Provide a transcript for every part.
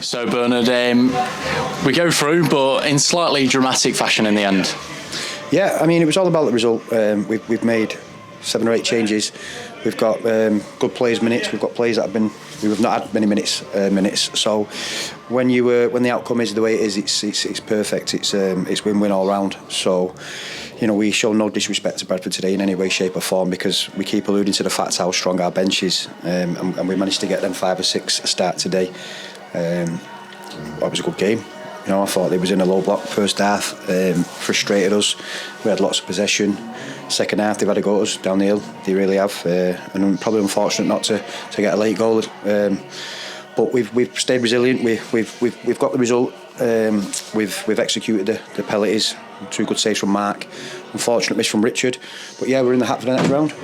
So Bernard, we go through, but in slightly dramatic fashion in the end. Yeah, I mean, it was all about the result. We've made 7 or 8 changes. We've got good players' minutes. We've got players that we've not had many minutes. So when the outcome is the way it is, it's perfect. It's win-win all round. So, we show no disrespect to Bradford today in any way, shape or form, because we keep alluding to the fact how strong our bench is, and we managed to get them 5 or 6 a start today. That was a good game. I thought they was in a low block first half, frustrated us. We had lots of possession. Second half, they've had a go at us down the hill. They really have, and probably unfortunate not to get a late goal. But we've stayed resilient. We've got the result. We've executed the penalties. 2 good saves from Mark. Unfortunate miss from Richard. But yeah, we're in the hat for the next round.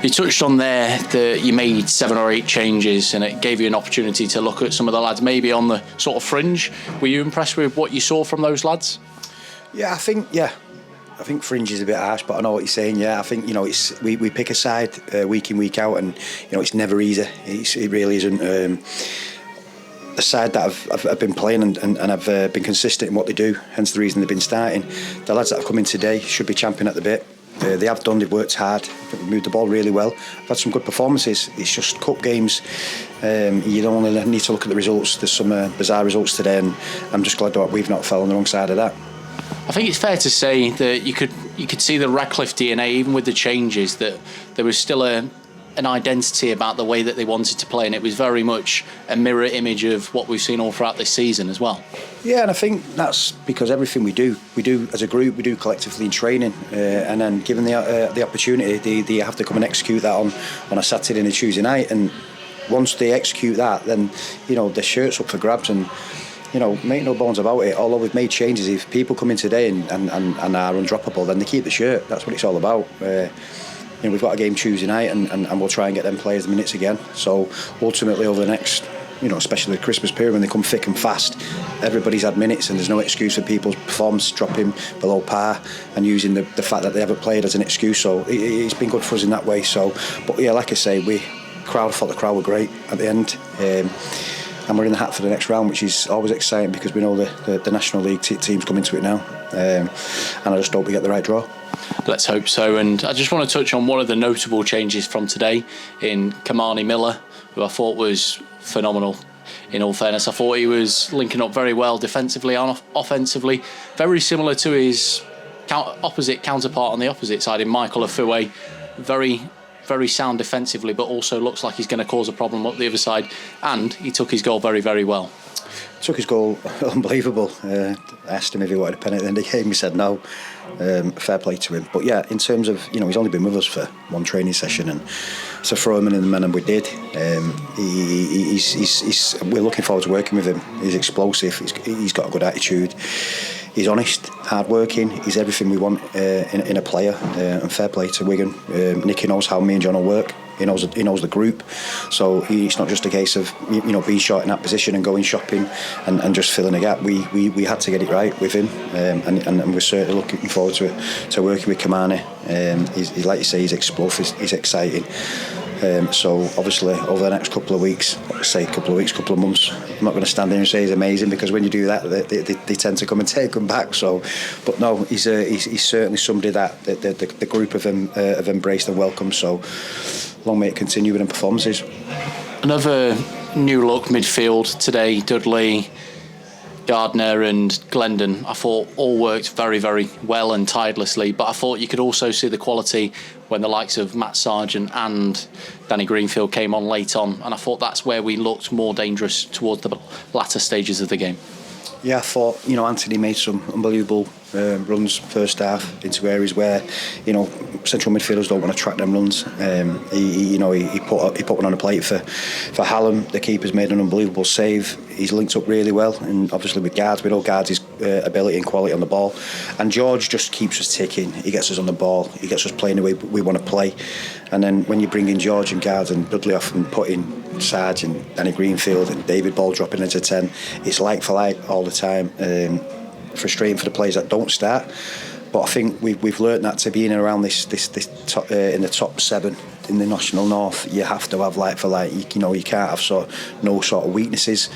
You touched on there that you made 7 or 8 changes, and it gave you an opportunity to look at some of the lads maybe on the sort of fringe. Were you impressed with what you saw from those lads? Yeah, I think fringe is a bit harsh, but I know what you're saying. Yeah, I think it's we pick a side week in, week out, and it's never easy. It really isn't. A side that I've been playing and I've been consistent in what they do, hence the reason they've been starting. The lads that have come in today should be champing at the bit. They have done, they've worked hard, they've moved the ball really well. I've had some good performances. It's just cup games. You don't only need to look at the results. There's some bizarre results today, and I'm just glad that we've not fell on the wrong side of that. I think it's fair to say that you could see the Radcliffe DNA, even with the changes, that there was still an identity about the way that they wanted to play, and it was very much a mirror image of what we've seen all throughout this season as well. Yeah, and I think that's because everything we do as a group, we do collectively in training, and then given the opportunity, they have to come and execute that on a Saturday and a Tuesday night. And once they execute that, then the shirt's up for grabs. And make no bones about it. Although we've made changes, if people come in today and are undroppable, then they keep the shirt. That's what it's all about. We've got a game Tuesday night, and we'll try and get them players the minutes again. So ultimately, over the next, especially the Christmas period when they come thick and fast, everybody's had minutes, and there's no excuse for people's performance dropping below par and using the fact that they haven't played as an excuse. So it's been good for us in that way. So, but yeah, like I say, I thought the crowd were great at the end. And we're in the hat for the next round, which is always exciting because we know the National League teams come into it now. And I just hope we get the right draw. Let's hope so. And I just want to touch on one of the notable changes from today in Kamani Miller, who I thought was phenomenal. In all fairness, I thought he was linking up very well defensively and offensively. Very similar to his opposite counterpart on the opposite side in Michael Afue. Very sound defensively, but also looks like he's going to cause a problem up the other side. And he took his goal very, very well. Took his goal unbelievable. I asked him if he wanted a penalty at the end of the game. He said no. Fair play to him. But yeah, in terms of he's only been with us for 1 training session, and to throw him in the men and we did. We're looking forward to working with him. He's explosive. He's got a good attitude. He's honest, hard-working. He's everything we want in a player. And fair play to Wigan. Nicky knows how me and John will work. He knows the group. So it's not just a case of being short in that position and going shopping and just filling a gap. We had to get it right with him, and we're certainly looking forward to working with Kamani. He's like you say, he's explosive. He's exciting. So obviously over the next couple of weeks, couple of months, I'm not going to stand there and say he's amazing, because when you do that, they tend to come and take him back. So, but no, he's certainly somebody that the group of him have embraced and welcomed. So long may it continue with performances. Another new look midfield today, Dudley, Gardner and Glendon, I thought all worked very, very well and tirelessly, but I thought you could also see the quality when the likes of Matt Sargent and Danny Greenfield came on late on, and I thought that's where we looked more dangerous towards the latter stages of the game. Yeah, I thought Anthony made some unbelievable runs first half into areas where central midfielders don't want to track them runs. He put one on a plate for Hallam. The keeper's made an unbelievable save. He's linked up really well, and obviously with Guards, we know Guards' ability and quality on the ball. And George just keeps us ticking. He gets us on the ball. He gets us playing the way we want to play. And then when you bring in George and Guards and Dudley off and put in Sarge and Danny Greenfield and David Ball dropping into 10, it's like for like all the time. Frustrating for the players that don't start, but I think we've learnt that to be in and around this top, in the top 7 in the National North, you have to have like for like. You can't have no sort of weaknesses.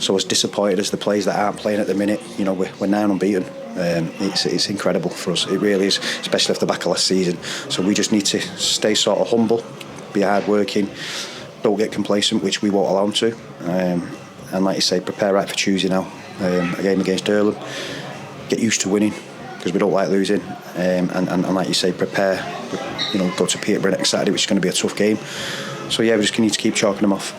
So as disappointed as the players that aren't playing at the minute, you know, we're 9 unbeaten. It's incredible for us. It really is, especially off the back of last season. So we just need to stay sort of humble, be hard working, don't get complacent, which we won't allow them to. And like you say, prepare right for Tuesday now. A game against Earlham. Get used to winning, because we don't like losing. And like you say, prepare. You know, go to Peterborough next Saturday, which is going to be a tough game. So yeah, we just need to keep chalking them off.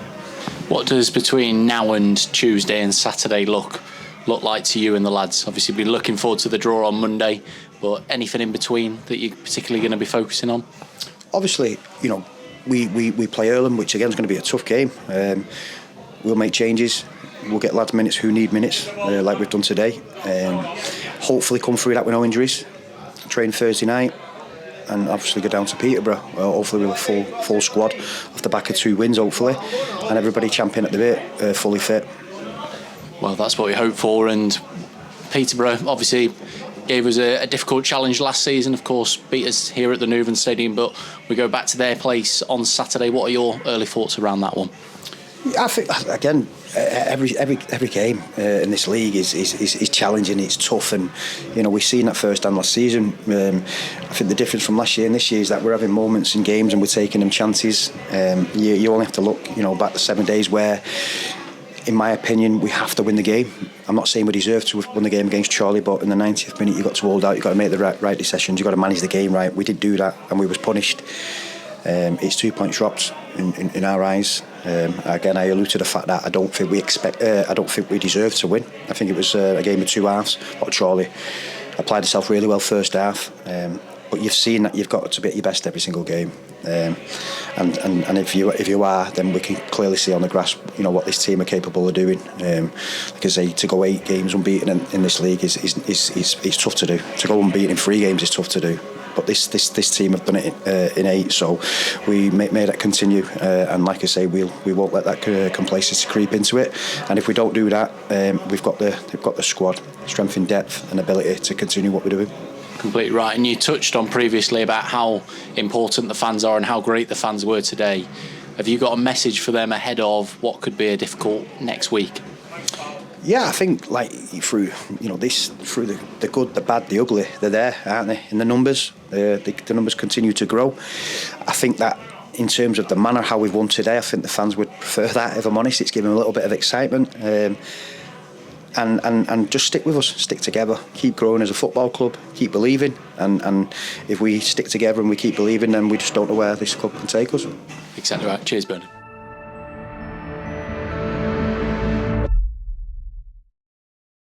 What does between now and Tuesday and Saturday look like to you and the lads? Obviously, we're looking forward to the draw on Monday, but anything in between that you're particularly going to be focusing on? Obviously, you know, we play Earlham, which again is going to be a tough game. We'll make changes. We'll get lads minutes who need minutes, like we've done today. Hopefully come through that with no injuries. Train Thursday night, and obviously go down to Peterborough. Hopefully with a full squad off the back of 2 wins, hopefully, and everybody champing at the bit, fully fit. Well, that's what we hope for. And Peterborough obviously gave us a difficult challenge last season. Of course, beat us here at the Newman Stadium, but we go back to their place on Saturday. What are your early thoughts around that one? I think again, every game in this league is challenging. It's tough, and you know, we've seen that firsthand last season. I think the difference from last year and this year is that we're having moments in games and we're taking them chances. You only have to look, you know, back to 7 days where, in my opinion, we have to win the game. I'm not saying we deserve to have won the game against Charlie, but in the 90th minute you've got to hold out, you've got to make the right decisions, you've got to manage the game right. We didn't do that and we was punished. It's 2 points dropped in our eyes. Again, I allude to the fact that I don't think we deserve to win. I think it was a game of 2 halves. But Charlie applied himself really well first half. But you've seen that you've got to be at your best every single game. And if you are, then we can clearly see on the grass, you know, what this team are capable of doing. Because to go 8 games unbeaten in this league is tough to do. To go unbeaten in 3 games is tough to do. But this team have done it in 8, so we may that continue. And like I say, we won't let that complacency creep into it. And if we don't do that, we've got the squad, strength in depth and ability to continue what we're doing. Completely right. And you touched on previously about how important the fans are and how great the fans were today. Have you got a message for them ahead of what could be a difficult next week? Yeah, I think like through the good, the bad, the ugly, they're there, aren't they? In the numbers, the numbers continue to grow. I think that in terms of the manner how we've won today, I think the fans would prefer that. If I'm honest, it's given them a little bit of excitement. And just stick with us, stick together, keep growing as a football club, keep believing, and if we stick together and we keep believing, then we just don't know where this club can take us. Exactly right. Cheers, Bernard.